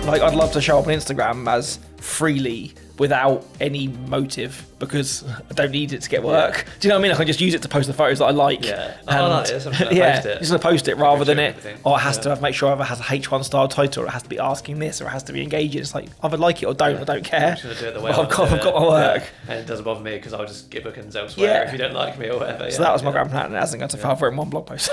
Like, I'd love to show up on Instagram as freely without any motive because I don't need it to get work. Yeah. Do you know what I mean? I can just use it to post the photos that I like. Yeah. And, I like it. I'm yeah, post it. just gonna post it rather than it. Or it has yeah. to have, make sure it has a H1 style title. Or it has to be asking this, or it has to be engaging. It's like either like it or don't. I don't care. I'm just gonna do it the way I've got my work. Yeah. And it doesn't bother me because I'll just get bookings elsewhere if you don't like me or whatever. So that was my grand plan, and it hasn't got to far for in one blog post.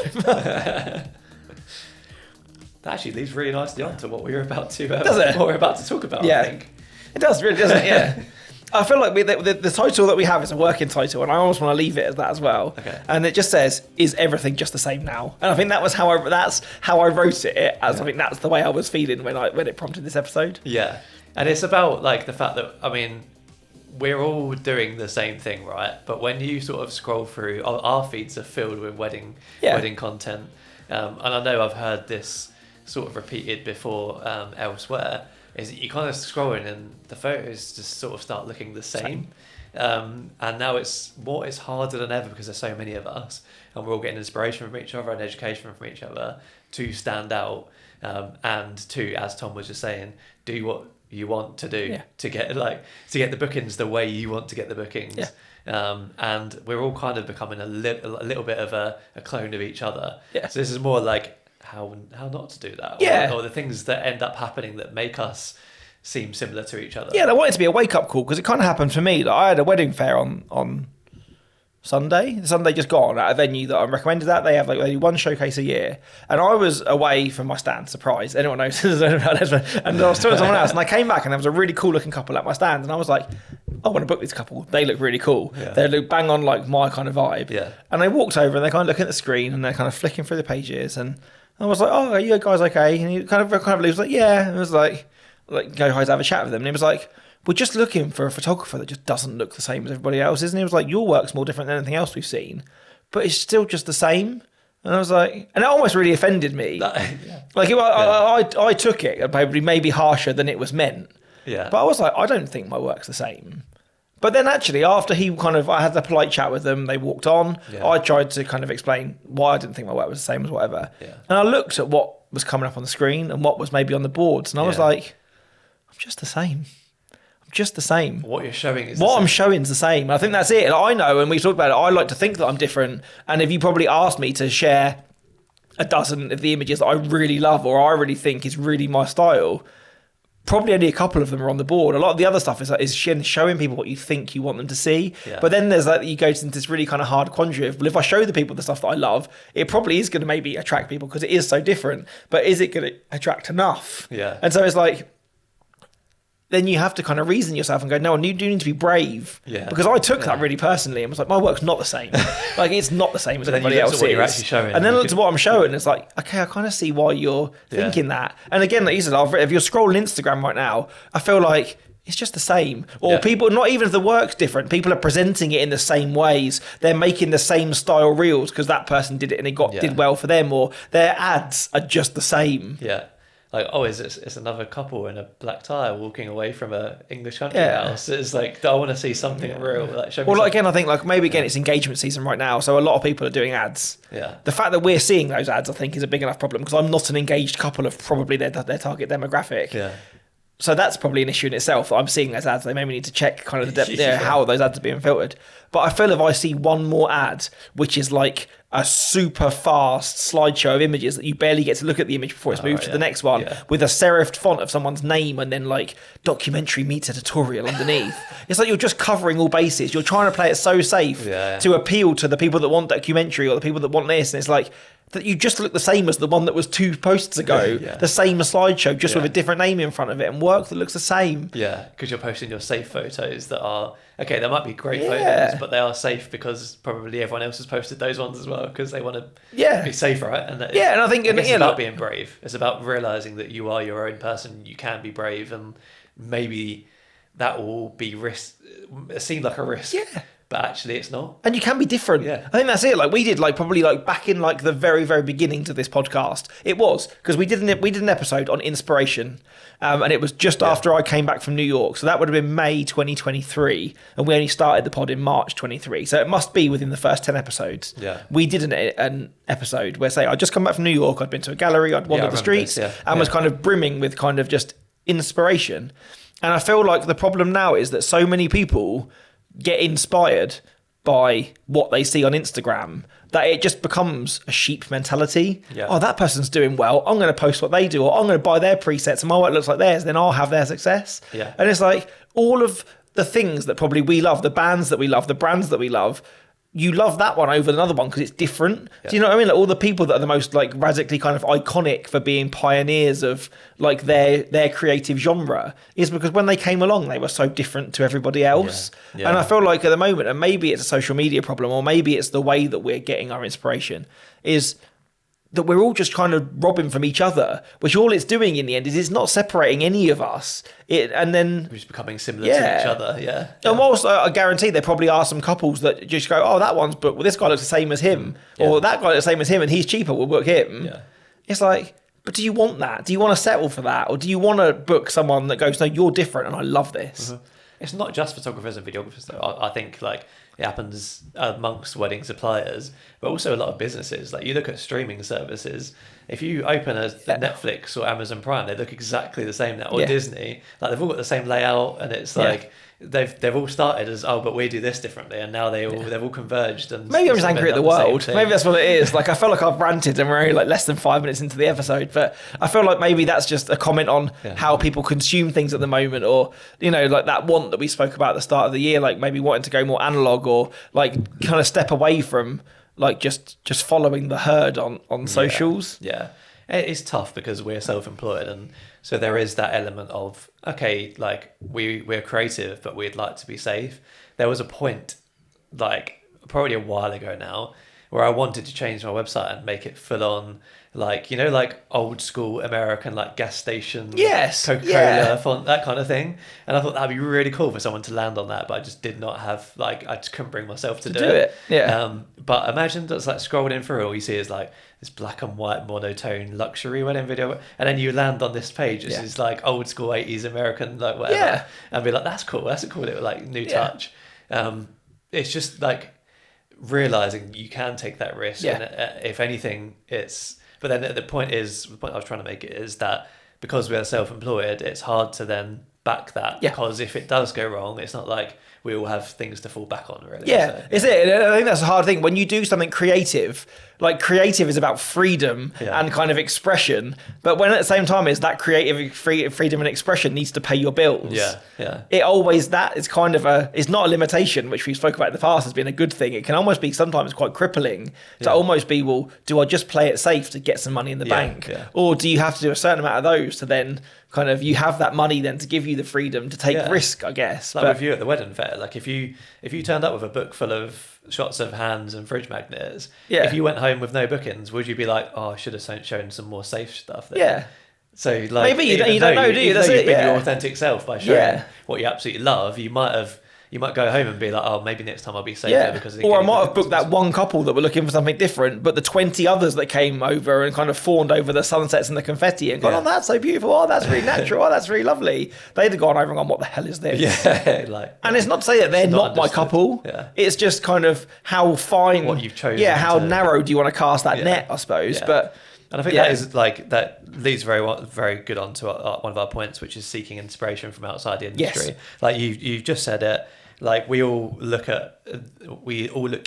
That actually leads really nicely on to what we were about to what we're about to talk about. Yeah. I think it does, really, doesn't it? Yeah. I feel like the title that we have is a working title, and I almost want to leave it as that as well. Okay. And it just says, "Is everything just the same now?" And I think that's how I wrote it. I think that's the way I was feeling when it prompted this episode. Yeah, and it's about like the fact that we're all doing the same thing, right? But when you sort of scroll through, our feeds are filled with wedding content, and I know I've heard this sort of repeated before elsewhere. Is that you kind of scrolling and the photos just sort of start looking the same. And now it's harder than ever because there's so many of us and we're all getting inspiration from each other and education from each other to stand out and to, as Tom was just saying, do what you want to do to get the bookings the way you want to get the bookings. And we're all kind of becoming a little bit of a clone of each other. So this is more like how not to do that, or the things that end up happening that make us seem similar to each other. I want it to be a wake-up call because it kind of happened for me. Like, I had a wedding fair on Sunday. The Sunday just gone at a venue that I'm recommended at. They have they do one showcase a year, and I was away from my stand. Surprise! Anyone knows? And I was talking to someone else, and I came back, and there was a really cool-looking couple at my stand, and I was like, I want to book this couple. They look really cool. They look bang on like my kind of vibe. And they walked over, and they kind of look at the screen, and they're kind of flicking through the pages, and I was like, "Oh, are you guys okay?" And he kind of was like, "Yeah." And it was like go hi to have a chat with them. And he was like, "We're just looking for a photographer that just doesn't look the same as everybody else's." And he was like, "Your work's more different than anything else we've seen, but it's still just the same." And I was like, and it almost really offended me. I took it probably maybe harsher than it was meant. But I was like, I don't think my work's the same. But then actually, after I had a polite chat with them, they walked on. I tried to kind of explain why I didn't think my work was the same as whatever. And I looked at what was coming up on the screen and what was maybe on the boards, and I was like, I'm just the same. I'm just the same. What you're showing is I'm showing is the same. I think that's it. I know, and we talked about it, I like to think that I'm different. And if you probably asked me to share a dozen of the images that I really love or I really think is really my style, probably only a couple of them are on the board. A lot of the other stuff is showing people what you think you want them to see. But then there's you go into this really kind of hard quandary of, well, if I show the people the stuff that I love, it probably is going to maybe attract people because it is so different. But is it going to attract enough? And so it's like, then you have to kind of reason yourself and go, no, you do need to be brave. Because I took that really personally and was like, my work's not the same. It's not the same as everybody else's. What you're actually showing. And then look at what I'm showing. And it's like, okay, I kind of see why you're thinking that. And again, like you said, if you're scrolling Instagram right now, I feel like it's just the same. Or people, not even if the work's different, people are presenting it in the same ways. They're making the same style reels because that person did it and it did well for them. Or their ads are just the same. Like, it's another couple in a black tie walking away from a English country house. It's like, I want to see something real. Like, show me something. Again, I think maybe again it's engagement season right now, so a lot of people are doing ads. The fact that we're seeing those ads, I think, is a big enough problem because I'm not an engaged couple of probably their target demographic. So that's probably an issue in itself. I'm seeing those ads. They maybe need to check kind of the depth, how those ads are being filtered. But I feel if I see one more ad, which is like a super fast slideshow of images that you barely get to look at the image before it's moved to the next one, with a serifed font of someone's name and then like documentary meets a tutorial underneath. It's like you're just covering all bases. You're trying to play it so safe to appeal to the people that want documentary or the people that want this. And it's like, that you just look the same as the one that was 2 posts ago, the same slideshow, just with a different name in front of it and work that looks the same. Because you're posting your safe photos that are, okay, they might be great photos, but they are safe because probably everyone else has posted those ones as well because they want to be safe, right? And and I think it's about being brave. It's about realising that you are your own person, you can be brave, and maybe that will be seem like a risk. But actually it's not. And you can be different. I think that's it. Like we did probably back in the very, very beginning to this podcast. It was because we did an episode on inspiration. And it was just after I came back from New York. So that would have been May 2023. And we only started the pod in March 23. So it must be within the first 10 episodes. We did an episode where I'd just come back from New York. I'd been to a gallery. I'd wandered the streets and was kind of brimming with kind of just inspiration. And I feel like the problem now is that so many people get inspired by what they see on Instagram that it just becomes a sheep mentality. Yeah. Oh, that person's doing well. I'm going to post what they do, or I'm going to buy their presets and my work looks like theirs. Then I'll have their success. Yeah. And it's like all of the things that probably we love, the bands that we love, the brands that we love, you love that one over another one because it's different. Yeah. Do you know what I mean? Like all the people that are the most like radically kind of iconic for being pioneers of like their creative genre is because when they came along, they were so different to everybody else. Yeah. Yeah. And I feel like at the moment, and maybe it's a social media problem, or maybe it's the way that we're getting our inspiration, is that we're all just kind of robbing from each other, which all it's doing in the end is it's not separating any of us. And then we're just becoming similar to each other. Yeah. And whilst I guarantee there probably are some couples that just go, oh, that one's booked. Well, this guy looks the same as him, or that guy looks the same as him, and he's cheaper. We'll book him. Yeah. It's like, but do you want that? Do you want to settle for that, or do you want to book someone that goes, no, you're different, and I love this? Mm-hmm. It's not just photographers and videographers though. I think like it happens amongst wedding suppliers, but also a lot of businesses. Like you look at streaming services, if you open a Netflix or Amazon Prime, they look exactly the same now, or Disney. Like they've all got the same layout, and it's like they've all started as but we do this differently, and now they've all converged. And maybe I'm just angry at the world. Maybe that's what it is. Like I feel like I've ranted, and we're only like less than 5 minutes into the episode, but I feel like maybe that's just a comment on how people consume things at the moment, or you know, like that want that we spoke about at the start of the year, like maybe wanting to go more analog, or like kind of step away from like just following the herd on socials. Yeah, it is tough because we're self-employed, and so there is that element of okay, like we're creative, but we'd like to be safe. There was a point, like probably a while ago now, where I wanted to change my website and make it full on, like, you know, like old school American, like gas station, Coca-Cola font, that kind of thing. And I thought that'd be really cool for someone to land on that, but I just did not have, like, I just couldn't bring myself to do it. Yeah. But imagine that's like scrolling in through, all you see is like this black and white monotone luxury wedding video, and then you land on this page, which is like old school 80s American, like whatever, and be like, that's cool, that's a cool little like new touch. It's just like realizing you can take that risk, and if anything, it's. But then the point I was trying to make it is that because we're self-employed, it's hard to then back that, because if it does go wrong, it's not like we all have things to fall back on, really. It's it. I think that's a hard thing when you do something creative. Like creative is about freedom and kind of expression, but when at the same time is that creative freedom and expression needs to pay your bills. It always, that is kind of it's not a limitation, which we spoke about in the past has been a good thing. It can almost be sometimes quite crippling to almost be, well, do I just play it safe to get some money in the bank, or do you have to do a certain amount of those to then kind of, you have that money then to give you the freedom to take risk, I guess. Like with you at the wedding fair, like if you turned up with a book full of shots of hands and fridge magnets, if you went home with no bookings, would you be like, oh, I should have shown some more safe stuff there? So like, maybe you don't know, do you? That's it. You've been your authentic self by showing what you absolutely love. You might go home and be like, oh, maybe next time I'll be safer because. Or I might have booked that one couple that were looking for something different, but the 20 others that came over and kind of fawned over the sunsets and the confetti and gone, oh, that's so beautiful. Oh, that's really natural. Oh, that's really lovely. They'd have gone over and gone, what the hell is this? And it's not to say that they're not my couple. It's just kind of how fine, what you've chosen. How narrow do you want to cast that net, I suppose. But. And I think that is like, that leads very good on to one of our points, which is seeking inspiration from outside the industry. Like you've just said it. Like we all look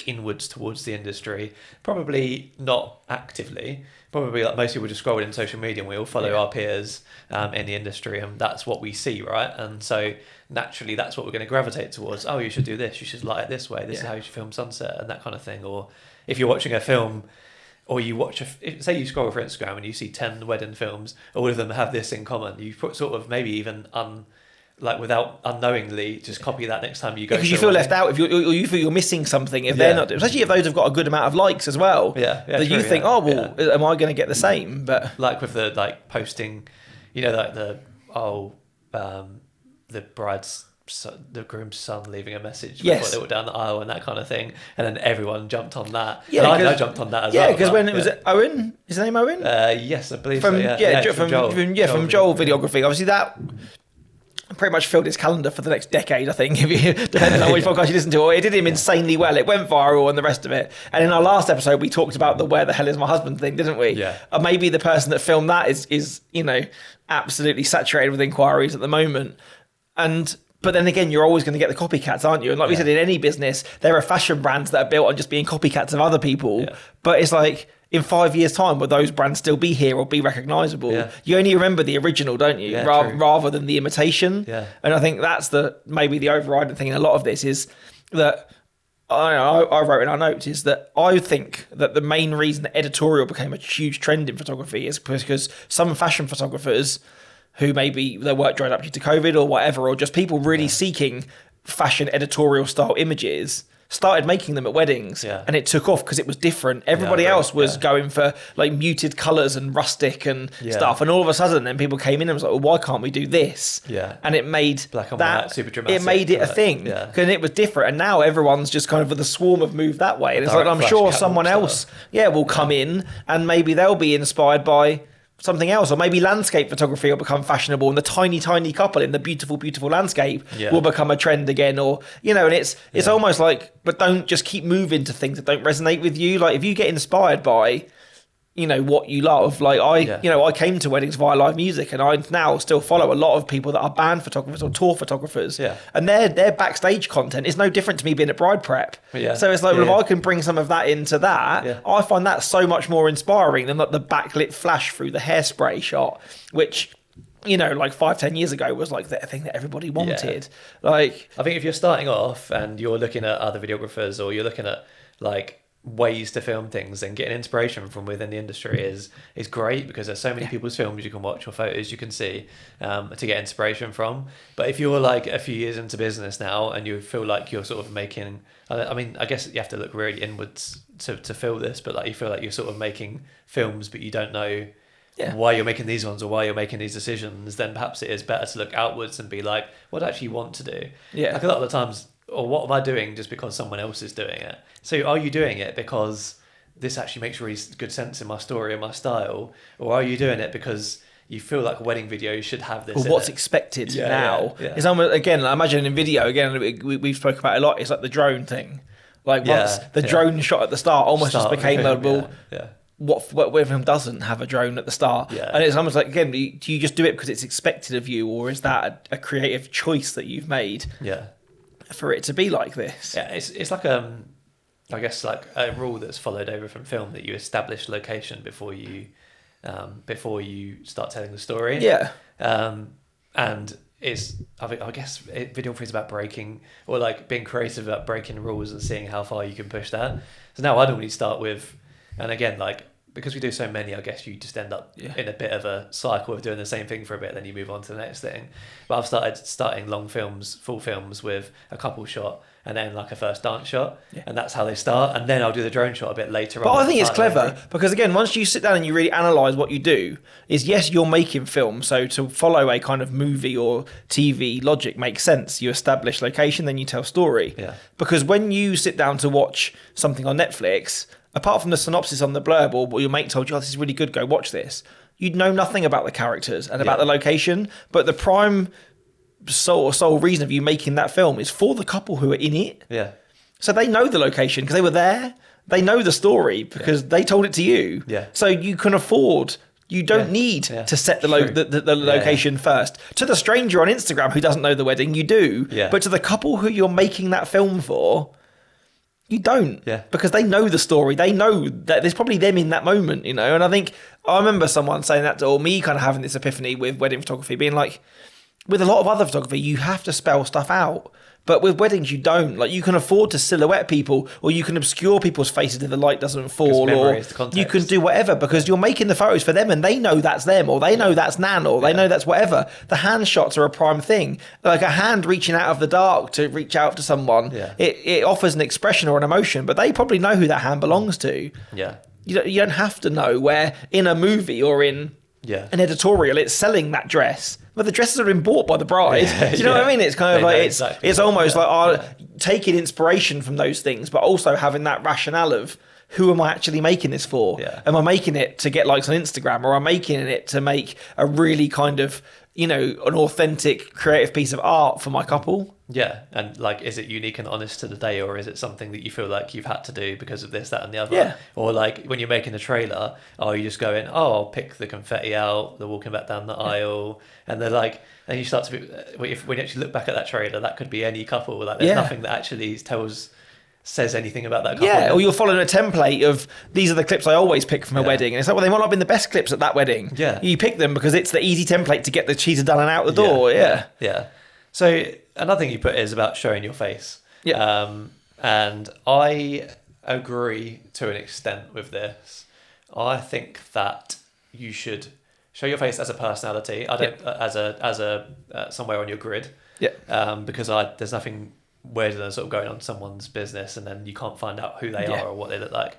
inwards towards the industry, probably not actively. Probably like most people just scroll in social media, and we all follow our peers in the industry, and that's what we see, right? And so naturally, that's what we're going to gravitate towards. Oh, you should do this. You should light it this way. This is how you should film sunset, and that kind of thing. Or if you're watching a film, or you watch say you scroll through Instagram and you see 10 wedding films, all of them have this in common. You put sort of maybe even without unknowingly just copy that next time you go. Because you feel left out if you feel you're missing something if they're not, especially if those have got a good amount of likes as well. That you think, oh well, am I going to get the same? But like with the like posting, you know, like the bride's son, the groom's son leaving a message before they walk down the aisle and that kind of thing, and then everyone jumped on that. And I jumped on that as well. Yeah, because when it was Owen, is his name Owen? Yes, I believe from, so. From Joel videography. Obviously that. pretty much filled his calendar for the next decade, I think, if you depending on which podcast you listen to. Or it did him insanely well. It went viral and the rest of it. And in our last episode, we talked about the "Where the hell is my husband" thing, didn't we? Yeah. Maybe the person that filmed that is absolutely saturated with inquiries at the moment. But then again, you're always going to get the copycats, aren't you? And like we said, in any business, there are fashion brands that are built on just being copycats of other people. Yeah. But it's like, in 5 years' time, will those brands still be here or be recognisable? Yeah. You only remember the original, don't you? Yeah, rather than the imitation. Yeah. And I think that's maybe the overriding thing in a lot of this is that, I wrote in our notes, is that I think that the main reason that editorial became a huge trend in photography is because some fashion photographers who maybe their work dried up due to COVID or whatever, or just people really seeking fashion editorial style images, started making them at weddings, and it took off because it was different. Everybody else was going for like muted colours and rustic and stuff, and all of a sudden then people came in and was like, well, why can't we do this? And it made black and white, super dramatic. It made it a thing because it was different, and now everyone's just kind of with the swarm have moved that way, and it's like, I'm sure someone else will come in and maybe they'll be inspired by something else, or maybe landscape photography will become fashionable and the tiny couple in the beautiful landscape will become a trend again, or and it's almost like, but don't just keep moving to things that don't resonate with you. Like if you get inspired by what you love, like I came to weddings via live music, and I now still follow a lot of people that are band photographers or tour photographers, and their backstage content is no different to me being at bride prep. So it's like, well, if I can bring some of that into that, I find that so much more inspiring than like the backlit flash through the hairspray shot, which like 5-10 years ago was like the thing that everybody wanted. Like, I think if you're starting off and you're looking at other videographers, or you're looking at like ways to film things, and getting inspiration from within the industry is great, because there's so many people's films you can watch or photos you can see to get inspiration from. But if you're like a few years into business now and you feel like you're sort of making, I mean, I guess you have to look really inwards to feel this, but like you feel like you're sort of making films but you don't know why you're making these ones or why you're making these decisions, then perhaps it is better to look outwards and be like, what do I actually want to do? Like a lot of the times, or what am I doing just because someone else is doing it? So are you doing it because this actually makes really good sense in my story and my style? Or are you doing it because you feel like a wedding video should have this? Or what's expected now? It's almost, again, I imagine in video, again, we've spoken about it a lot, it's like the drone thing. Like once the drone shot at the start almost just became what film doesn't have a drone at the start? And it's almost like, again, do you just do it because it's expected of you, or is that a creative choice that you've made? For it to be like this. It's like I guess like a rule that's followed over from film, that you establish location before you start telling the story. And it's, I guess videography is about breaking, or like being creative about breaking rules and seeing how far you can push that. So now I normally start with, and again, like, because we do so many, I guess you just end up in a bit of a cycle of doing the same thing for a bit, then you move on to the next thing. But I've starting long films, full films, with a couple shot and then like a first dance shot, and that's how they start. And then I'll do the drone shot a bit later on. But I think it's clever because, again, once you sit down and you really analyse what you do, is yes, you're making film, so to follow a kind of movie or TV logic makes sense. You establish location, then you tell story. Because when you sit down to watch something on Netflix, apart from the synopsis on the blurb, or your mate told you, this is really good, go watch this, you'd know nothing about the characters and about the location. But the prime sole reason of you making that film is for the couple who are in it. So they know the location because they were there. They know the story because they told it to you. So you can afford, you don't need to set the location first. To the stranger on Instagram who doesn't know the wedding, you do. But to the couple who you're making that film for, you don't, because they know the story. They know that there's probably them in that moment, And I think I remember someone saying that, or me kind of having this epiphany with wedding photography, being like, with a lot of other photography, you have to spell stuff out. But with weddings, you don't. Like, you can afford to silhouette people, or you can obscure people's faces if the light doesn't fall, or you can do whatever, because you're making the photos for them and they know that's them, or they know that's Nan, or they know that's whatever. The hand shots are a prime thing. Like a hand reaching out of the dark to reach out to someone, it offers an expression or an emotion, but they probably know who that hand belongs to. You don't have to know, where in a movie or in an editorial, it's selling that dress. But the dresses have been bought by the bride. Do you know what I mean? It's kind of like, it's almost like taking inspiration from those things, but also having that rationale of, who am I actually making this for? Am I making it to get likes on Instagram, or am I making it to make a really kind of you know, an authentic creative piece of art for my couple. Yeah, and like, is it unique and honest to the day, or is it something that you feel like you've had to do because of this, that, and the other? Yeah. Or like when you're making a trailer, you just going, I'll pick the confetti out, they're walking back down the aisle, and they're like, and you start to be, when you actually look back at that trailer, that could be any couple. Like, there's nothing that actually says anything about that couple. Yeah, or you're following a template of these are the clips I always pick from a wedding. And it's like, well, they might not have been the best clips at that wedding. Yeah. You pick them because it's the easy template to get the cheese done and out the door. Yeah. So another thing you put is about showing your face. Yeah. And I agree to an extent with this. I think that you should show your face as a personality. I don't as a somewhere on your grid. Yeah. Because there's nothing weirder than sort of going on someone's business and then you can't find out who they are or what they look like.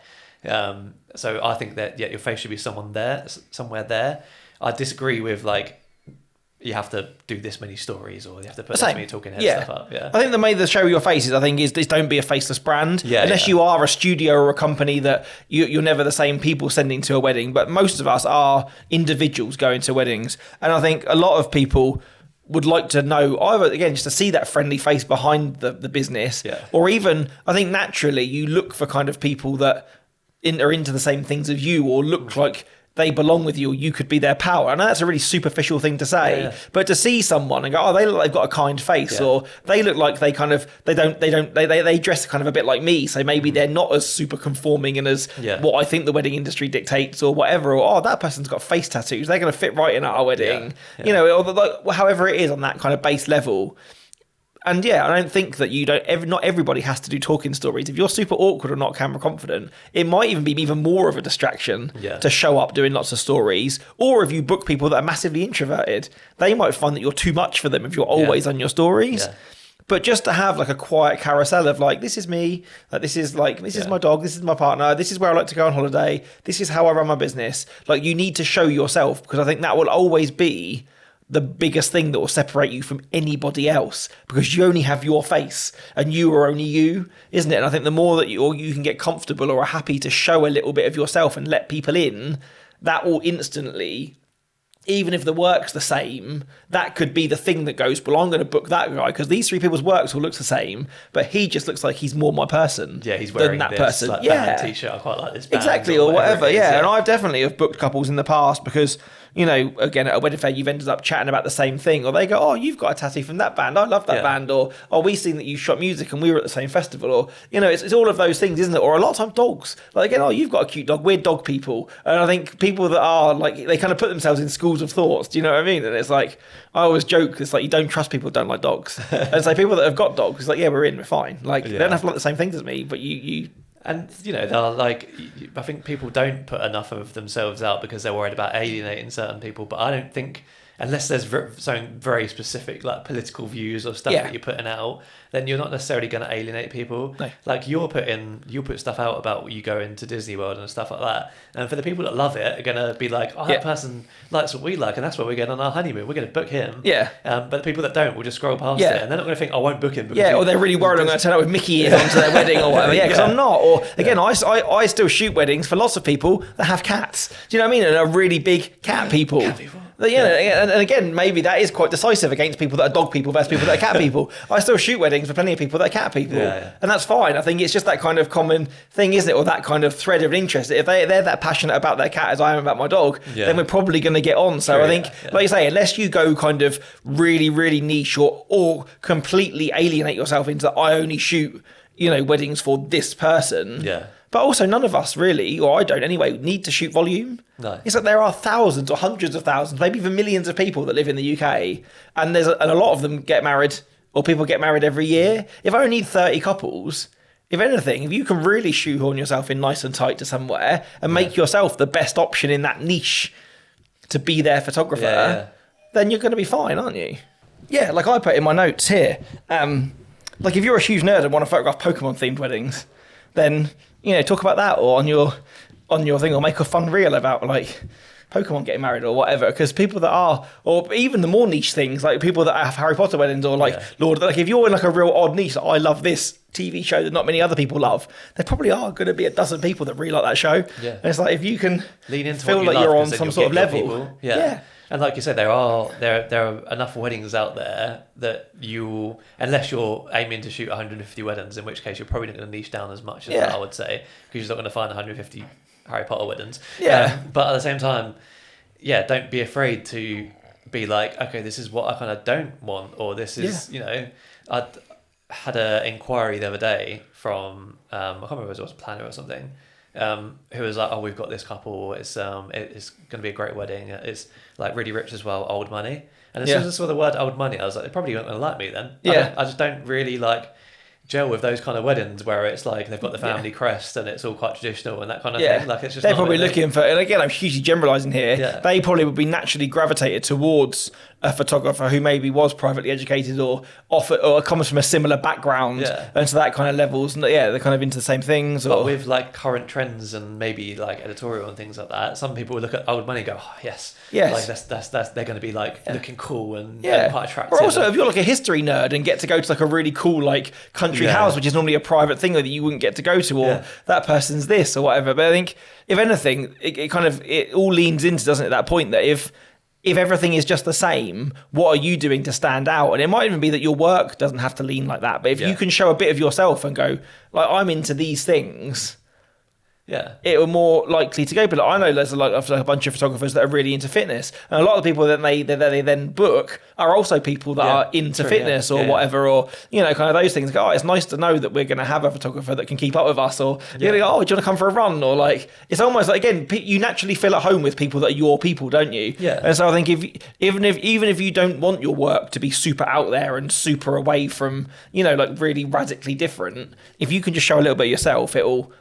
So I think that your face should be somewhere there. I disagree with like you have to do this many stories or you have to put this many talking head stuff up. Yeah. I think the way to show your face is don't be a faceless brand. Unless you are a studio or a company that you're never the same people sending to a wedding. But most of us are individuals going to weddings. And I think a lot of people would like to know either, again, just to see that friendly face behind the business, or even, I think naturally you look for kind of people that are into the same things as you or look like they belong with you or you could be their pal. I know that's a really superficial thing to say, but to see someone and go, they look like they've got a kind face, or they look like they kind of, they dress kind of a bit like me, so maybe they're not as super conforming and as what I think the wedding industry dictates or whatever, or that person's got face tattoos, they're going to fit right in at our wedding, you know, or like, however it is on that kind of base level. And I don't think that not everybody has to do talking stories. If you're super awkward or not camera confident, it might even be even more of a distraction to show up doing lots of stories. Or if you book people that are massively introverted, they might find that you're too much for them if you're always on your stories. Yeah. But just to have like a quiet carousel of like, this is me, this is my dog, this is my partner, this is where I like to go on holiday, this is how I run my business. Like, you need to show yourself, because I think that will always be the biggest thing that will separate you from anybody else, because you only have your face and you are only you, isn't it? And I think the more that you can get comfortable or are happy to show a little bit of yourself and let people in, that will instantly, even if the work's the same, that could be the thing that goes, well, I'm going to book that guy because these three people's works all looks the same, but he just looks like he's more my person. Yeah, he's wearing that this person. Like band t-shirt. I quite like this band. Exactly, or whatever. And I definitely have booked couples in the past because, you know, again, at a wedding fair, you've ended up chatting about the same thing, or they go, oh, you've got a tattoo from that band, I love that band, or we've seen that you shot music and we were at the same festival, or, you know, it's all of those things, isn't it? Or a lot of times dogs, like, again, you've got a cute dog, we're dog people, and I think people that are like, they kind of put themselves in schools of thoughts, do you know what I mean? And it's like, I always joke, it's like, you don't trust people who don't like dogs. And it's like, people that have got dogs, it's like, we're fine, like, they don't have to like the same things as me, but you and, you know, they're like, I think people don't put enough of themselves out because they're worried about alienating certain people. But I don't think, unless there's something very specific, like political views or stuff that you're putting out, then you're not necessarily going to alienate people. No. Like, you'll put stuff out about you going to Disney World and stuff like that. And for the people that love it, are going to be like, that person likes what we like, and that's where we're going on our honeymoon. We're going to book him. Yeah. But the people that don't will just scroll past it, and they're not going to think, I won't book him. Or they're really worried I'm going to turn up with Mickey ears onto their wedding or whatever. Because I'm not. Or, again, I still shoot weddings for lots of people that have cats. Do you know what I mean? And are really big cat people. And again, maybe that is quite decisive against people that are dog people versus people that are cat people. I still shoot weddings for plenty of people that are cat people, and that's fine. I think it's just that kind of common thing, isn't it? Or that kind of thread of interest. If they're that passionate about their cat as I am about my dog, then we're probably going to get on. So I think, like you say, unless you go kind of really, really niche or completely alienate yourself into I only shoot, you know, weddings for this person. Yeah. But also, none of us really, or I don't anyway, need to shoot volume. No. It's like there are thousands or hundreds of thousands, maybe even millions of people that live in the UK, and and a lot of them get married, or people get married every year. If I only need 30 couples, if anything, if you can really shoehorn yourself in nice and tight to somewhere and make yourself the best option in that niche to be their photographer, then you're going to be fine, aren't you? Yeah, like I put in my notes here, like if you're a huge nerd and want to photograph Pokemon-themed weddings, then, you know, talk about that, or on your thing, or make a fun reel about like Pokemon getting married or whatever, because people that are, or even the more niche things, like people that have Harry Potter weddings or like Lord, like if you're in like a real odd niche, I love this TV show that not many other people love, there probably are going to be a dozen people that really like that show. Yeah. And it's like, if you can lean into feel what you like love, you're on some sort of level. Yeah. And like you said, there are enough weddings out there that you, unless you're aiming to shoot 150 weddings, in which case you're probably not going to niche down as much as that, I would say, because you're not going to find 150 Harry Potter weddings. But at the same time, don't be afraid to be like, okay, this is what I kind of don't want, or this is, I had an inquiry the other day from, I can't remember if it was a planner or something, who was like, oh, we've got this couple, it's going to be a great wedding, it's like really rich as well, old money. And as soon as I saw the word old money, I was like, they probably weren't going to like me then. I just don't really like gel with those kind of weddings where it's like they've got the family crest and it's all quite traditional and that kind of thing. Like, it's just they're probably looking for, and again, I'm hugely generalising here, they probably would be naturally gravitated towards a photographer who maybe was privately educated or comes from a similar background, and so that kind of levels, they're kind of into the same things. But with like current trends and maybe like editorial and things like that, some people look at old money and go, oh, yes, like that's they're going to be like looking cool and quite attractive. Or also, if you're like a history nerd and get to go to like a really cool like country house, which is normally a private thing that you wouldn't get to go to, or that person's this or whatever. But I think if anything, it all leans into, doesn't it, that point that if everything is just the same, what are you doing to stand out? And it might even be that your work doesn't have to lean like that. But if you can show a bit of yourself and go, like, I'm into these things, it will more likely to go. But like, I know there's a bunch of photographers that are really into fitness, and a lot of the people that they then book are also people that are into fitness or whatever, or kind of those things. Go, oh, it's nice to know that we're going to have a photographer that can keep up with us, or you're going to go, oh, do you want to come for a run? Or like, it's almost like, again, you naturally feel at home with people that are your people, don't you? And so I think even if you don't want your work to be super out there and super away from like really radically different, if you can just show a little bit of yourself,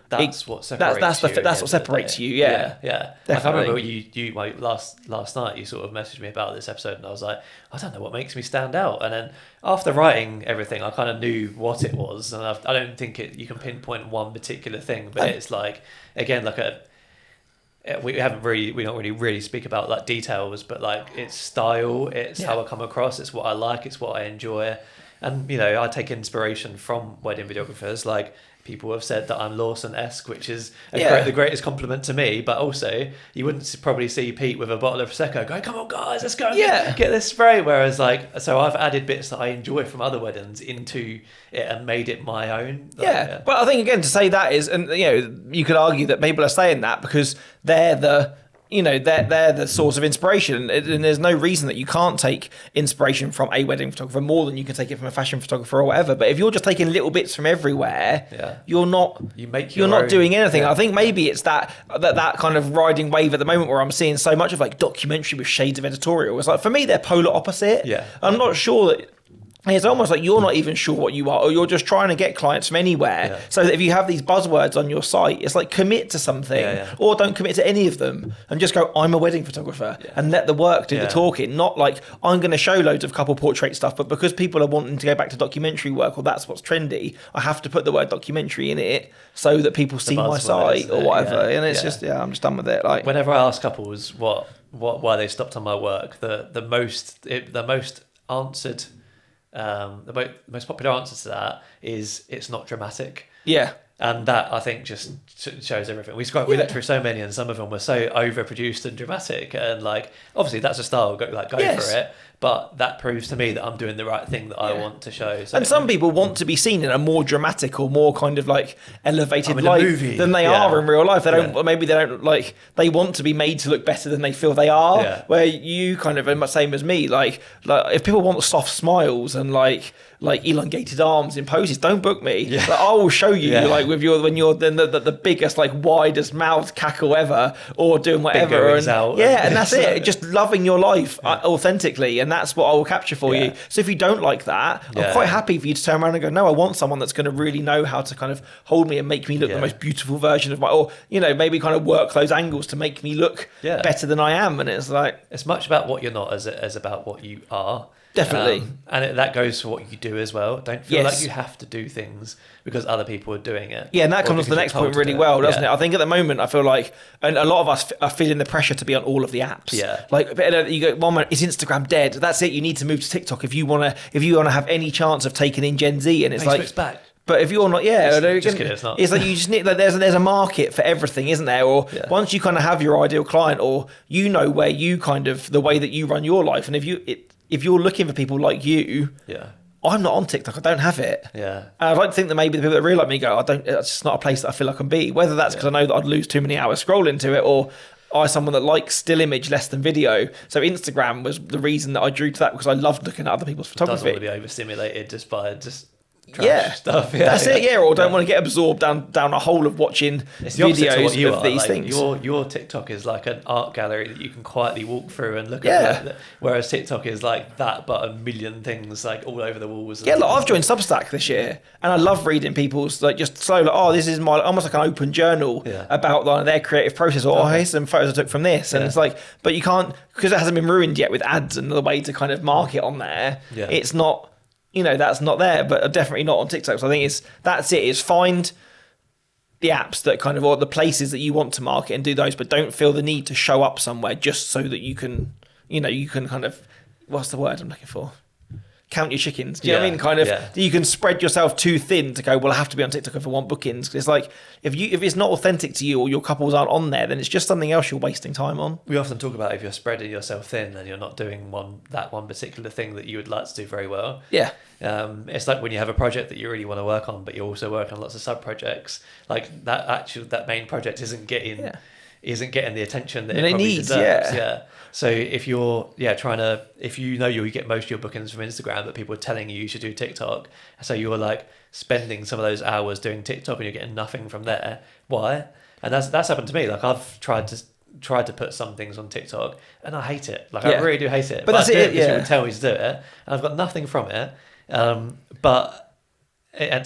that's what separates you. Like, I remember you like last night you sort of messaged me about this episode, and I was like, I don't know what makes me stand out. And then after writing everything, I kind of knew what it was, and I don't think you can pinpoint one particular thing, but it's like, again, like we don't really speak about like details, but like it's style, it's how I come across, it's what I like, it's what I enjoy. And I take inspiration from wedding videographers. Like, people have said that I'm Lawson-esque, which is the greatest compliment to me. But also, you wouldn't probably see Pete with a bottle of Prosecco going, come on, guys, let's go and get this spray. Whereas, like, so I've added bits that I enjoy from other weddings into it and made it my own. Like, But I think, again, to say that is, and you could argue that people are saying that because they're the they're the source of inspiration, and there's no reason that you can't take inspiration from a wedding photographer more than you can take it from a fashion photographer or whatever. But if you're just taking little bits from everywhere, you're not doing anything. I think maybe it's that kind of riding wave at the moment where I'm seeing so much of like documentary with shades of editorial. It's like, for me, they're polar opposite. I'm not sure that. It's almost like you're not even sure what you are, or you're just trying to get clients from anywhere. So that if you have these buzzwords on your site, it's like, commit to something, or don't commit to any of them, and just go, I'm a wedding photographer, and let the work do the talking. Not like, I'm going to show loads of couple portrait stuff, but because people are wanting to go back to documentary work, or that's what's trendy, I have to put the word documentary in it so that people see my site or whatever. And it's just, I'm just done with it. Like, whenever I ask couples why they stopped on my work, the most answered. The most popular answer to that is, it's not dramatic. And that, I think, just shows everything. We looked through so many, and some of them were so overproduced and dramatic. And like, obviously, that's a style. Go for it. But that proves to me that I'm doing the right thing that I want to show. So, and some people want to be seen in a more dramatic or more kind of like elevated light than they are in real life. They don't. Maybe they don't like. They want to be made to look better than they feel they are. Where you kind of are the same as me. Like if people want soft smiles and like elongated arms in poses, don't book me. Like, I will show you like with when you're the biggest, like widest mouthed cackle ever, or doing whatever, and that's it. Just loving your life authentically, and that's what I will capture for you. So if you don't like that, I'm quite happy for you to turn around and go, no, I want someone that's going to really know how to kind of hold me and make me look the most beautiful version of or maybe kind of work those angles to make me look better than I am. And it's like, it's much about what you're not as about what you are. Definitely. And that goes for what you do as well. Don't feel Yes. like you have to do things because other people are doing it. Yeah, and that or comes to the because next you're told point to really do well, doesn't Yeah. it? I think at the moment, I feel like, and a lot of us are feeling the pressure to be on all of the apps. Yeah. Like, you go, one minute, is Instagram dead? That's it. You need to move to TikTok if you want to have any chance of taking in Gen Z. And it's Facebook's like, back. but if you're not, Just kidding, it's not. It's like you just need, like, there's a market for everything, isn't there? Or once you kind of have your ideal client, or you know where you kind of the way that you run your life, and if you're looking for people like you, I'm not on TikTok. I don't have it. Yeah. And I'd like to think that maybe the people that really like me go, it's just not a place that I feel I can be. Whether that's because I know that I'd lose too many hours scrolling to it, or I'm someone that likes still image less than video. So Instagram was the reason that I drew to that, because I loved looking at other people's photography. Doesn't want to be overstimulated just by trash stuff. That's it. Yeah, or don't want to get absorbed down a hole of watching videos of these things. Your TikTok is like an art gallery that you can quietly walk through and look at. Whereas TikTok is like that, but a million things like all over the walls. Yeah, I've joined Substack this year, and I love reading people's like just slow. Like, this is my almost like an open journal about like their creative process. Or here's some photos I took from this, and it's like, but you can't, because it hasn't been ruined yet with ads and the way to kind of market on there. Yeah. It's not. That's not there, but definitely not on TikTok. So I think that's it. Is find the apps that kind of, or the places that you want to market and do those, but don't feel the need to show up somewhere just so that you can, you can kind of, what's the word I'm looking for? Count your chickens. Do you know what I mean? Kind of, you can spread yourself too thin to go, well, I have to be on TikTok if I want bookings. 'Cause it's like, if it's not authentic to you, or your couples aren't on there, then it's just something else you're wasting time on. We often talk about if you're spreading yourself thin and you're not doing that one particular thing that you would like to do very well. Yeah. It's like when you have a project that you really want to work on, but you also work on lots of sub projects. Like that main project isn't getting the attention that it probably needs. deserves. So if you're if you know you get most of your bookings from Instagram, but people are telling you should do TikTok, so you're like spending some of those hours doing TikTok and you're getting nothing from there. Why? And that's happened to me. Like I've tried to put some things on TikTok and I hate it. Like I really do hate it. But that's it. People tell me to do it, and I've got nothing from it. And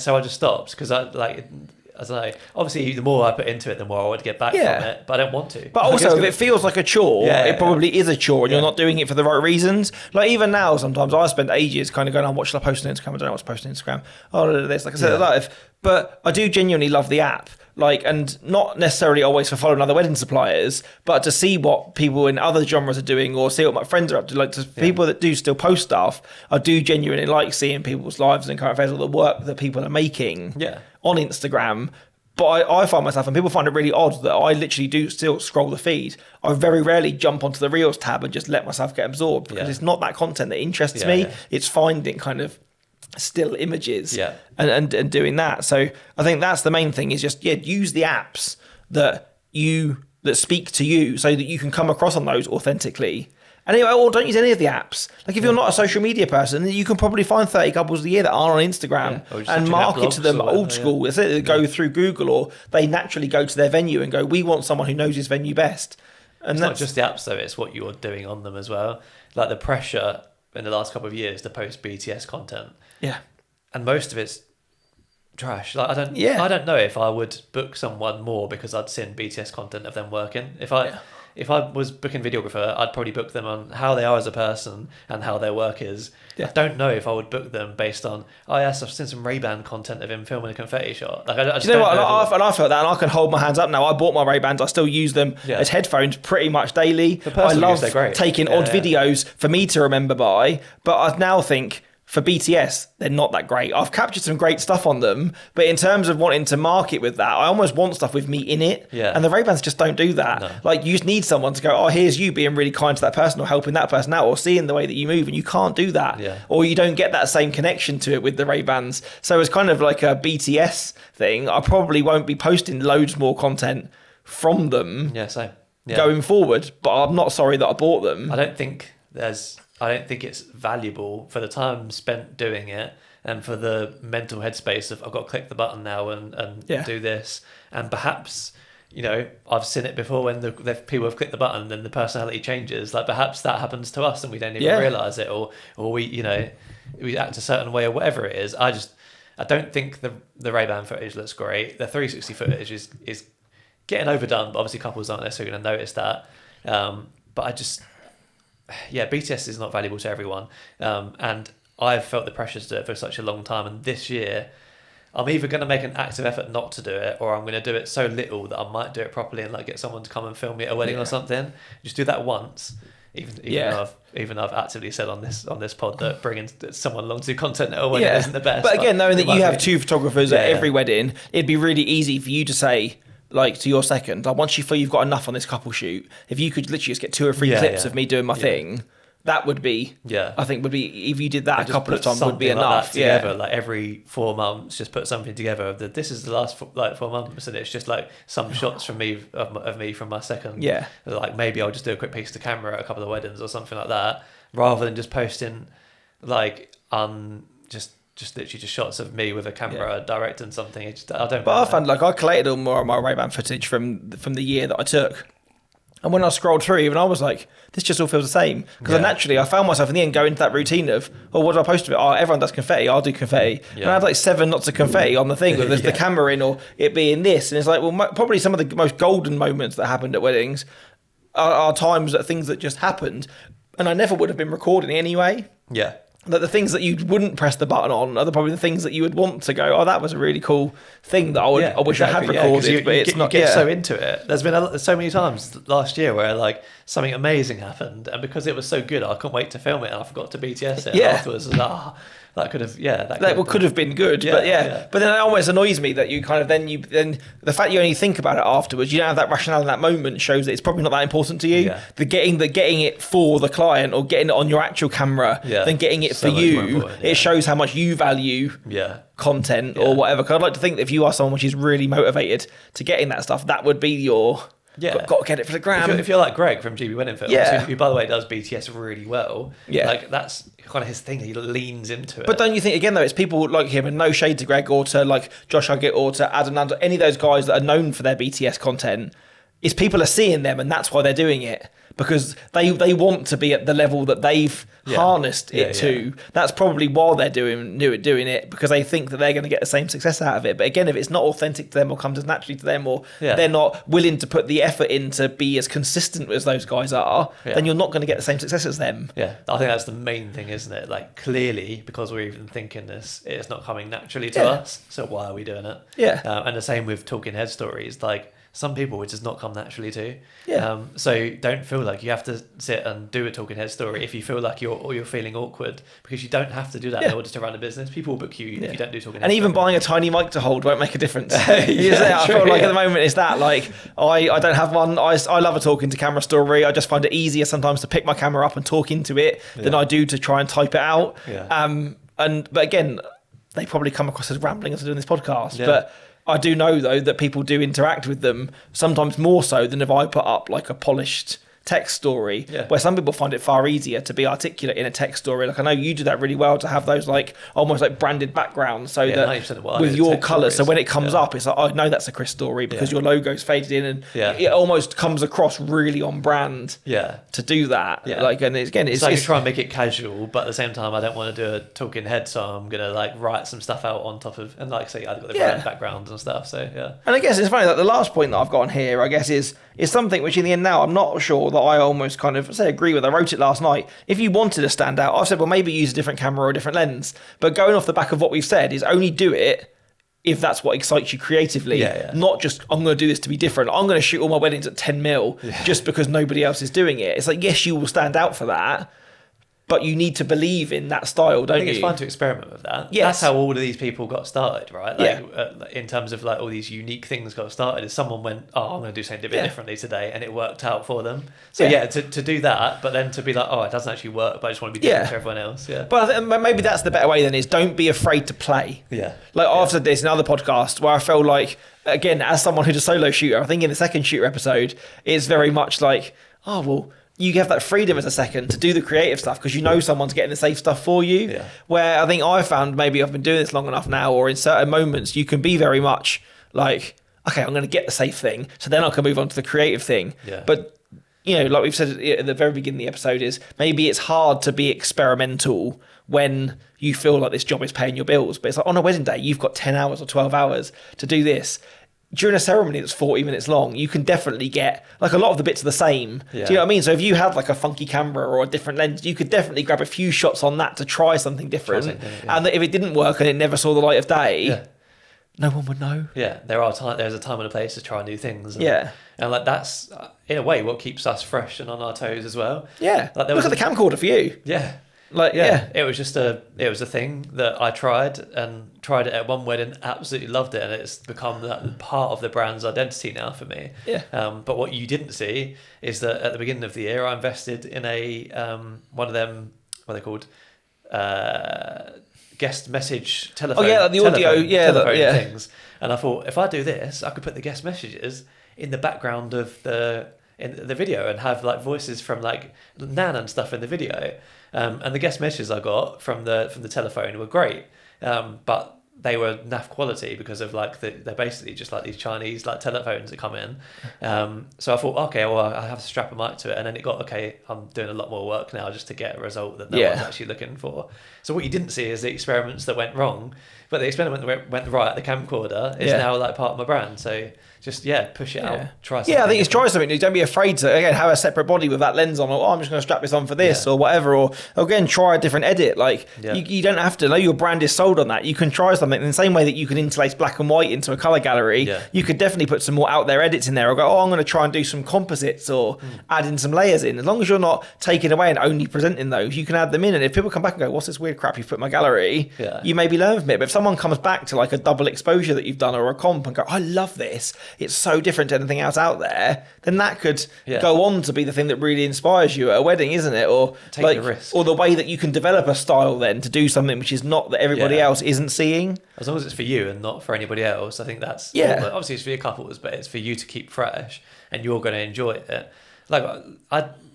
so I just stopped because I don't know. Obviously, the more I put into it, the more I would get back from it. But I don't want to. But also, if it feels like a chore, it probably is a chore, and you're not doing it for the right reasons. Like even now, sometimes I spend ages kind of going, what should I post on Instagram? I don't know what to post on Instagram. Oh, this, like I said, but I do genuinely love the app. Like, and not necessarily always for following other wedding suppliers, but to see what people in other genres are doing, or see what my friends are up to. Like, to people that do still post stuff, I do genuinely like seeing people's lives and current affairs, or the work that people are making on Instagram. But I find myself, and people find it really odd, that I literally do still scroll the feed. I very rarely jump onto the Reels tab and just let myself get absorbed, because it's not that content that interests me. Yeah. It's finding kind of still images and doing that. So I think that's the main thing, is just use the apps that speak to you, so that you can come across on those authentically. And anyway, or don't use any of the apps. Like if you're not a social media person, you can probably find 30 couples a year that are on Instagram and market to them old school. It's it, they go through Google, or they naturally go to their venue and go, we want someone who knows his venue best. And it's not just the apps though, it's what you're doing on them as well. Like the pressure in the last couple of years to post BTS content. Yeah. And most of it's trash. Like I don't know if I would book someone more because I'd seen BTS content of them working. If I was booking videographer, I'd probably book them on how they are as a person and how their work is. Yeah. I don't know if I would book them based on, I've seen some Ray-Ban content of him filming a confetti shot. Like I just don't know. And I felt that, and I can hold my hands up now. I bought my Ray-Bans. I still use them as headphones pretty much daily. I love taking odd videos for me to remember by, but I now think, for BTS, they're not that great. I've captured some great stuff on them, but in terms of wanting to market with that, I almost want stuff with me in it. Yeah. And the Ray-Bans just don't do that. No. Like, you just need someone to go, here's you being really kind to that person, or helping that person out, or seeing the way that you move, and you can't do that. Yeah. Or you don't get that same connection to it with the Ray-Bans. So it's kind of like a BTS thing. I probably won't be posting loads more content from them going forward, but I'm not sorry that I bought them. I don't think it's valuable for the time spent doing it, and for the mental headspace of I've got to click the button now and do this. And perhaps, I've seen it before when the people have clicked the button, then the personality changes. Like perhaps that happens to us and we don't even realise it, or we act a certain way, or whatever it is. I don't think the Ray-Ban footage looks great. The 360 footage is getting overdone, but obviously couples aren't necessarily going to notice that. But BTS is not valuable to everyone, and I've felt the pressure to do it for such a long time, and this year I'm either going to make an active effort not to do it, or I'm going to do it so little that I might do it properly and like get someone to come and film me at a wedding or something. Just do that once. Even though I've actively said on this pod that bringing someone along to do content at a wedding isn't the best. But again, knowing that you have two photographers at every wedding, it'd be really easy for you to say, like, to your second, like, once you feel you've got enough on this couple shoot, if you could literally just get 2 or 3 clips of me doing my thing, that would be, I think would be, if you did that a couple of times, would be enough. Together, like every 4 months, just put something together. This is the last 4 months, and it's just like some shots from me of me from my second. Yeah, like maybe I'll just do a quick piece to camera at a couple of weddings or something like that, rather than just posting like just literally just shots of me with a camera directing something. I don't. But I found like I collated all more of my Ray-Ban footage from the year that I took. And when I scrolled through, even I was like, this just all feels the same. Because naturally, I found myself in the end going into that routine of, what do I post of it? Oh, everyone does confetti. I'll do confetti. Yeah. And I had like 7 lots of confetti on the thing with the camera in, or it being this. And it's like, well, probably some of the most golden moments that happened at weddings are times that things that just happened. And I never would have been recording anyway. Yeah. That the things that you wouldn't press the button on are probably the things that you would want to go, oh, that was a really cool thing that I wish I had recorded, but it's not. You get so into it. There's been so many times last year where like something amazing happened, and because it was so good, I couldn't wait to film it, and I forgot to BTS it afterwards. That could have, could have been good, but then it almost annoys me that you kind of then the fact you only think about it afterwards, you don't have that rationale in that moment, shows that it's probably not that important to you. Yeah. The getting it for the client or getting it on your actual camera, then getting it so for you, it shows how much you value content or whatever. Because I'd like to think that if you are someone which is really motivated to getting that stuff, that would be your. Got to get it for the gram. If you're like Greg from GB Wedding Films, who by the way does BTS really well, like that's kind of his thing. He leans into it. But don't you think again though, it's people like him, and no shade to Greg or to like Josh Huggett or to Adam Nando, any of those guys that are known for their BTS content, is people are seeing them and that's why they're doing it. Because they want to be at the level that they've harnessed it to. That's probably why they're doing it, because they think that they're going to get the same success out of it. But again, if it's not authentic to them or comes as naturally to them, or they're not willing to put the effort in to be as consistent as those guys are, then you're not going to get the same success as them. Yeah, I think that's the main thing, isn't it? Like clearly, because we're even thinking this, it's not coming naturally to us. So why are we doing it? Yeah. And the same with talking head stories. Like some people it does not come naturally to. Yeah. So don't feel like you have to sit and do a talking head story if you feel like you're feeling awkward, because you don't have to do that in order to run a business. People will book you if you don't do talking head. And even buying a tiny mic to hold won't make a difference. I feel like at the moment it's that like I don't have one. I love a talking to camera story. I just find it easier sometimes to pick my camera up and talk into it than I do to try and type it out. Yeah. But again, they probably come across as rambling as doing this podcast. Yeah. But I do know, though, that people do interact with them, sometimes more so than if I put up like a polished text story, where some people find it far easier to be articulate in a text story. Like I know you do that really well, to have those like almost like branded backgrounds, so that with your colours, so when it comes up, it's like, oh, I know that's a Chris story because your logo's faded in, and it almost comes across really on brand. To do that, like, and it's like you try and make it casual, but at the same time, I don't want to do a talking head, so I'm gonna like write some stuff out on top of, and like say I've got the brand backgrounds and stuff. So and I guess it's funny that the last point that I've got on here, I guess, is something which in the end now I'm not sure that I almost kind of agree with. I wrote it last night. If you wanted to stand out, I've said, well, maybe use a different camera or a different lens. But going off the back of what we've said is only do it if that's what excites you creatively. Not just, I'm going to do this to be different. I'm going to shoot all my weddings at 10 mil just because nobody else is doing it. It's like, yes, you will stand out for that, but you need to believe in that style, don't you? I think it's fun to experiment with that. Yes. That's how all of these people got started, right? Like, in terms of like all these unique things got started, is someone went, oh, I'm going to do something a bit differently today, and it worked out for them. So to do that, but then to be like, oh, it doesn't actually work, but I just want to be different to everyone else. Yeah. But I think maybe that's the better way then, is don't be afraid to play. Like I've said this in other podcasts where I felt like, again, as someone who's a solo shooter, I think in the second shooter episode, it's very much like, oh, well, you have that freedom as a second to do the creative stuff because you know someone's getting the safe stuff for you. Where I think I found, maybe I've been doing this long enough now, or in certain moments, you can be very much like, okay, I'm going to get the safe thing, so then I can move on to the creative thing. But, you know, like we've said at the very beginning of the episode, is maybe it's hard to be experimental when you feel like this job is paying your bills. But it's like on a wedding day, you've got 10 hours or 12 hours to do this. during a ceremony that's 40 minutes long, you can definitely get, like, a lot of the bits are the same. Do you know what I mean? So if you had like a funky camera or a different lens, you could definitely grab a few shots on that to try something different. And if it didn't work and it never saw the light of day, no one would know. Yeah, there's a time and a place to try new things. And, and like that's in a way what keeps us fresh and on our toes as well. Yeah, like look at the camcorder for you. Yeah. Like, it was a thing that I tried it at one wedding, absolutely loved it, and it's become that part of the brand's identity now for me. But what you didn't see is that at the beginning of the year I invested in a one of them, what are they called, guest message telephone. Oh yeah, like the audio, telephone things. And I thought, if I do this, I could put the guest messages in the background of the video and have like voices from like Nan and stuff in the video. And the guest messages I got from the telephone were great, but they were naff quality because of like they're basically just like these Chinese like telephones that come in. So I thought, okay, well I have to strap a mic to it, and then it got, okay, I'm doing a lot more work now just to get a result that no one's actually looking for. So what you didn't see is the experiments that went wrong, but the experiment that went right, the camcorder, is now like part of my brand. So just push it out, try something. Yeah, I think it's try something new. Don't be afraid to, again, have a separate body with that lens on, or I'm just going to strap this on for this or whatever, or again, try a different edit. Like you don't have to know your brand is sold on that. You can try something in the same way that you can interlace black and white into a color gallery. You could definitely put some more out there edits in there, or go, I'm going to try and do some composites or add in some layers in. As long as you're not taking away and only presenting those, you can add them in. And if people come back and go, what's this weird crap you've put in my gallery? You maybe learn from it. But if someone comes back to like a double exposure that you've done or a comp and go, I love this, it's so different to anything else out there, then that could go on to be the thing that really inspires you at a wedding, isn't it? Or take like, the risk. or the way that you can develop a style then to do something which is not that everybody else isn't seeing. As long as it's for you and not for anybody else, I think that's obviously it's for your couples, but it's for you to keep fresh and you're going to enjoy it. Like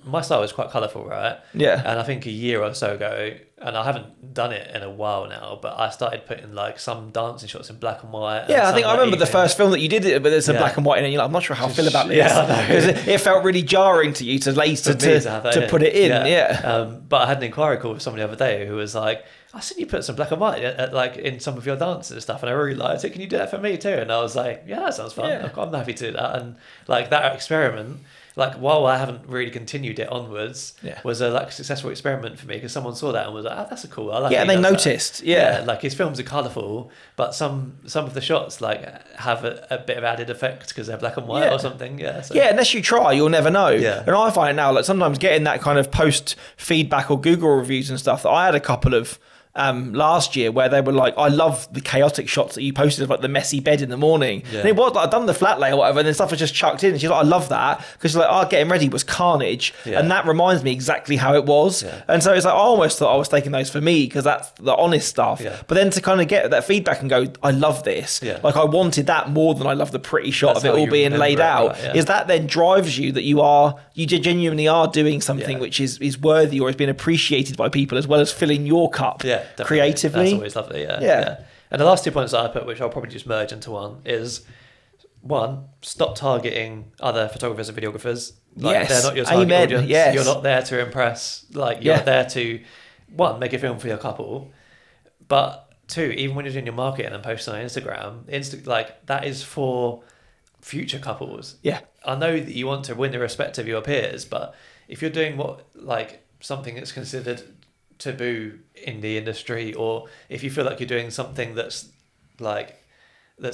my style is quite colourful, right? Yeah. And I think a year or so ago, and I haven't done it in a while now, but I started putting like some dancing shots in black and white. Yeah, I think I remember the first film that you did it, but there's a black and white in it, and you're like, I'm not sure how I feel about this. Yeah, because it felt really jarring to you to put it in. But I had an inquiry call with someone the other day who was like, I seen you put some black and white like in some of your dances and stuff, and I really liked it. Can you do that for me too? And I was like, yeah, that sounds fun. Yeah. I'm happy to do that. And like that experiment, like while I haven't really continued it onwards, was a like successful experiment for me, because someone saw that and was like, oh, that's a cool. I like and they noticed. Yeah, like his films are colourful, but some of the shots like have a bit of added effect because they're black and white or something. Unless you try, you'll never know. And I find now, like sometimes getting that kind of post feedback or Google reviews and stuff, that I had a couple of last year where they were like, I love the chaotic shots that you posted of like the messy bed in the morning. And it was like, I'd done the flat lay or whatever, and then stuff was just chucked in, and she's like, I love that, because like, getting ready was carnage, and that reminds me exactly how it was. And so it's like, I almost thought I was taking those for me because that's the honest stuff. But then to kind of get that feedback and go, I love this, like I wanted that more than I love the pretty shot of it all being laid out. Is that then drives you that you genuinely are doing something which is worthy or has been appreciated by people, as well as filling your cup creatively. That's always lovely. Yeah. And the last 2 points that I put, which I'll probably just merge into one, is one, stop targeting other photographers and videographers. Like, they're not your target audience. You're not there to impress. Like, you're there to, one, make a film for your couple, but two, even when you're doing your marketing and posting on Instagram, like that is for future couples. I know that you want to win the respect of your peers, but if you're doing something that's considered taboo in the industry, or if you feel like you're doing something that's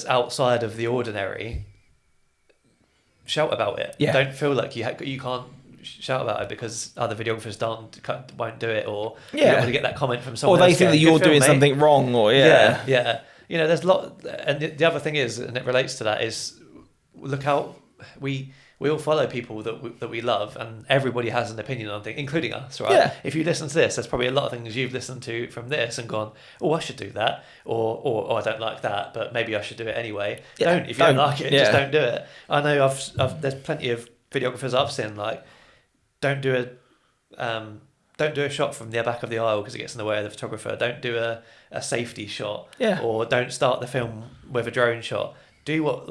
outside of the ordinary, shout about it. Don't feel like you can't shout about it because other videographers won't do it, or you don't want to get that comment from someone or they else think that you're doing something wrong, or you know, there's a lot. And the other thing is, and it relates to that, is look how we all follow people that we love, and everybody has an opinion on things, including us, right? If you listen to this, there's probably a lot of things you've listened to from this and gone, oh, I should do that, or I don't like that, but maybe I should do it anyway. If you don't like it, just don't do it. I know there's plenty of videographers I've seen like, don't do a shot from the back of the aisle because it gets in the way of the photographer. Don't do a safety shot, or don't start the film with a drone shot. Do what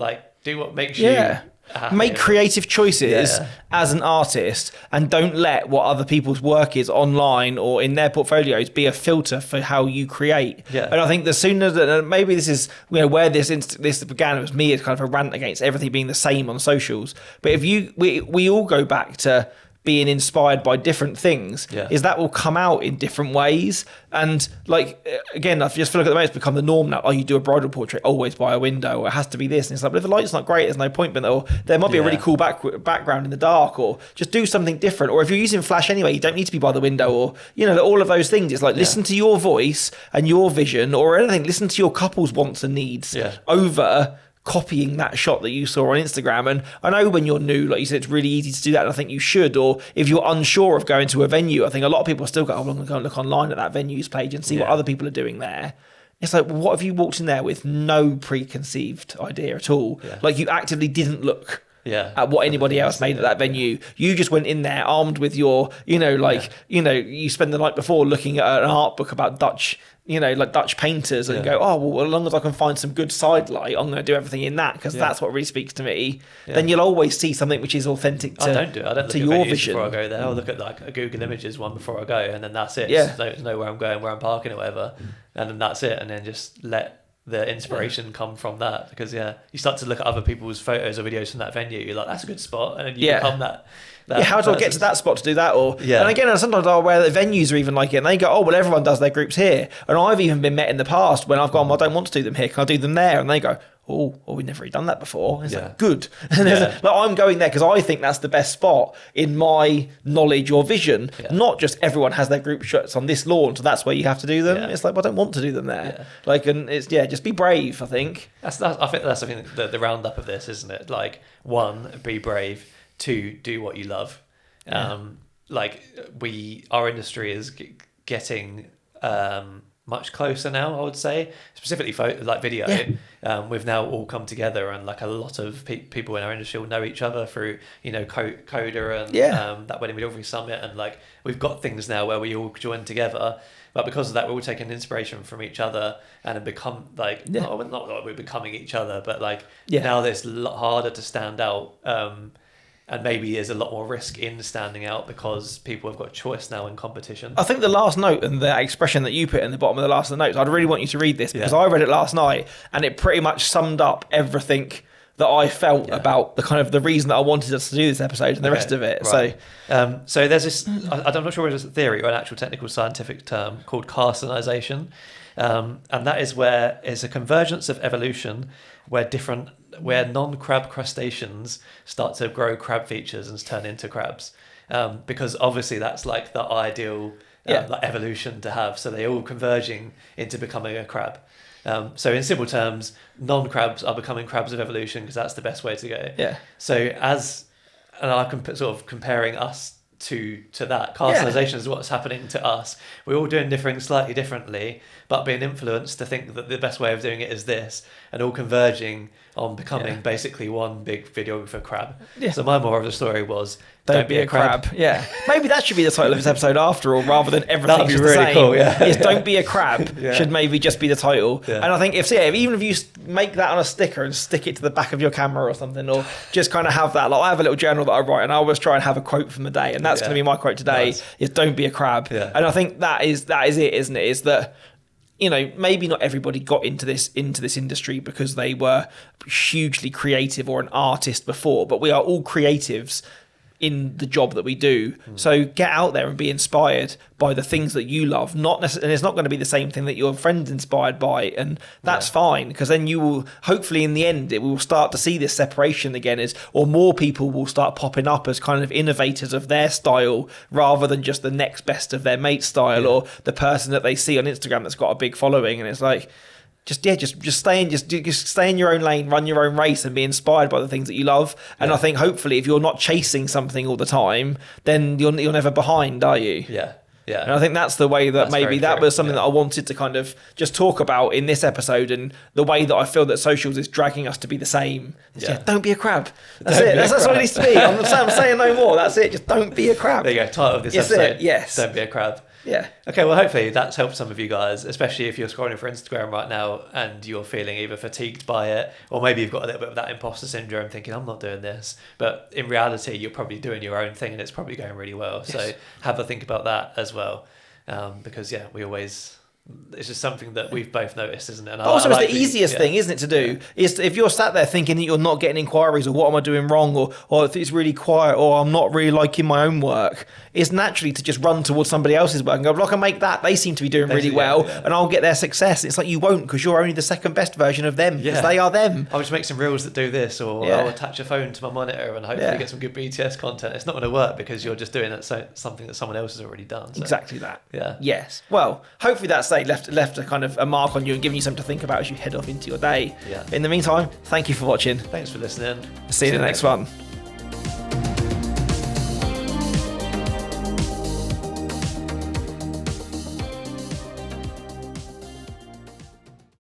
Do what makes you happy. Make creative choices as an artist, and don't let what other people's work is online or in their portfolios be a filter for how you create. And I think the sooner that, maybe this is where this began, it was me as kind of a rant against everything being the same on socials. But if we all go back to being inspired by different things, is that will come out in different ways. And like, again, I just feel like at the moment it's become the norm now. Oh, you do a bridal portrait always by a window, or it has to be this. And it's like, but if the light's not great, there's no point. But there might be a really cool background in the dark, or just do something different. Or if you're using flash anyway, you don't need to be by the window, or all of those things. It's like, listen to your voice and your vision, or anything. Listen to your couple's wants and needs over copying that shot that you saw on Instagram. And I know when you're new, like you said, it's really easy to do that, and I think you should. Or if you're unsure of going to a venue, I think a lot of people still go, I'm going to go and look online at that venues page and see what other people are doing there. It's like, well, what if you walked in there with no preconceived idea at all? Like, you actively didn't look at what anybody else made at that venue. You just went in there armed with your, you spend the night before looking at an art book about Dutch, like Dutch painters, and go, oh, well, as long as I can find some good side light, I'm going to do everything in that, because that's what really speaks to me. Then you'll always see something which is authentic to, I don't look to at your venues vision. before I go there. I'll look at like a Google Images one before I go, and then that's it. Just know where I'm going, where I'm parking or whatever, and then that's it. And then just let the inspiration come from that, because you start to look at other people's photos or videos from that venue. You're like, that's a good spot, and then you become that. How do I get to that spot to do that? Or and again, sometimes I'll where the venues are even like it, and they go, oh, well, everyone does their groups here. And I've even been met in the past when I've gone, well, I don't want to do them here, can I do them there? And they go, oh, we've never really done that before. It's like, good. And like, I'm going there because I think that's the best spot in my knowledge or vision. Not just everyone has their group shots on this lawn, so that's where you have to do them. It's like, well, I don't want to do them there. Like, and it's just be brave, I think. I think that's the roundup of this, isn't it? Like, 1, be brave. 2, do what you love. Like, our industry is getting much closer now, I would say, specifically like video. We've now all come together, and like a lot of people in our industry will know each other through Coda and that Wedding Videography Summit, and like we've got things now where we all join together. But because of that, we're all taking inspiration from each other, and have become like not like we're becoming each other, but like now it's a lot harder to stand out. And maybe there's a lot more risk in standing out because people have got choice now in competition. I think the last note and the expression that you put in the bottom of the last of the notes, I'd really want you to read this, because I read it last night and it pretty much summed up everything that I felt about the kind of the reason that I wanted us to do this episode and the rest of it. Right. So there's this, I'm not sure whether it's a theory or an actual technical scientific term called carcinization. And that is where it's a convergence of evolution where non-crab crustaceans start to grow crab features and turn into crabs. Because obviously that's like the ideal like evolution to have. So they're all converging into becoming a crab. So in simple terms, non-crabs are becoming crabs of evolution because that's the best way to go. So and I'm sort of comparing us to that. Carcinization is what's happening to us. We're all doing different slightly differently, but being influenced to think that the best way of doing it is this, and all converging on becoming basically one big videographer crab. So my moral of the story was don't be a crab. Maybe that should be the title of this episode after all, rather than everything just really the same. Cool, is don't be a crab should maybe just be the title. And I think even if you make that on a sticker and stick it to the back of your camera or something, or just kind of have that, like I have a little journal that I write and I always try and have a quote from the day, and that's going to be my quote today, is don't be a crab. And I think that is it, isn't it? Is that maybe not everybody got into this industry because they were hugely creative or an artist before, but we are all creatives in the job that we do. So get out there and be inspired by the things that you love, and it's not going to be the same thing that your friend's inspired by, and that's fine, because then you will hopefully in the end we will start to see this separation again, or more people will start popping up as kind of innovators of their style rather than just the next best of their mate's style or the person that they see on Instagram that's got a big following. And it's like, just stay in your own lane, run your own race, and be inspired by the things that you love. And I think hopefully if you're not chasing something all the time, then you're never behind, are you? And I think that's the way that maybe that was something that I wanted to kind of just talk about in this episode, and the way that I feel that socials is dragging us to be the same. Don't be a crab. That's it. That's what it needs to be. I'm saying no more. That's it. Just don't be a crab. There you go. Title of this episode. Yes. Don't be a crab. Yeah. Okay, well, hopefully that's helped some of you guys, especially if you're scrolling for Instagram right now and you're feeling either fatigued by it, or maybe you've got a little bit of that imposter syndrome thinking, I'm not doing this. But in reality, you're probably doing your own thing and it's probably going really well. Yes. So have a think about that as well. Because, it's just something that we've both noticed, isn't it? And also, it's the easiest thing, isn't it, to do? Is if you're sat there thinking that you're not getting inquiries, or what am I doing wrong, or if it's really quiet, or I'm not really liking my own work, it's naturally to just run towards somebody else's work and go, I can make that. They seem to be doing really well, and I'll get their success. It's like you won't, because you're only the second best version of them, because they are them. I'll just make some reels that do this, or I'll attach a phone to my monitor and hopefully get some good BTS content. It's not going to work because you're just doing something that someone else has already done. So. Exactly that. Yeah. Yes. Well, hopefully that's left a kind of a mark on you and giving you something to think about as you head off into your day. Yeah. In the meantime, thank you for watching. Thanks for listening. See you in the next one.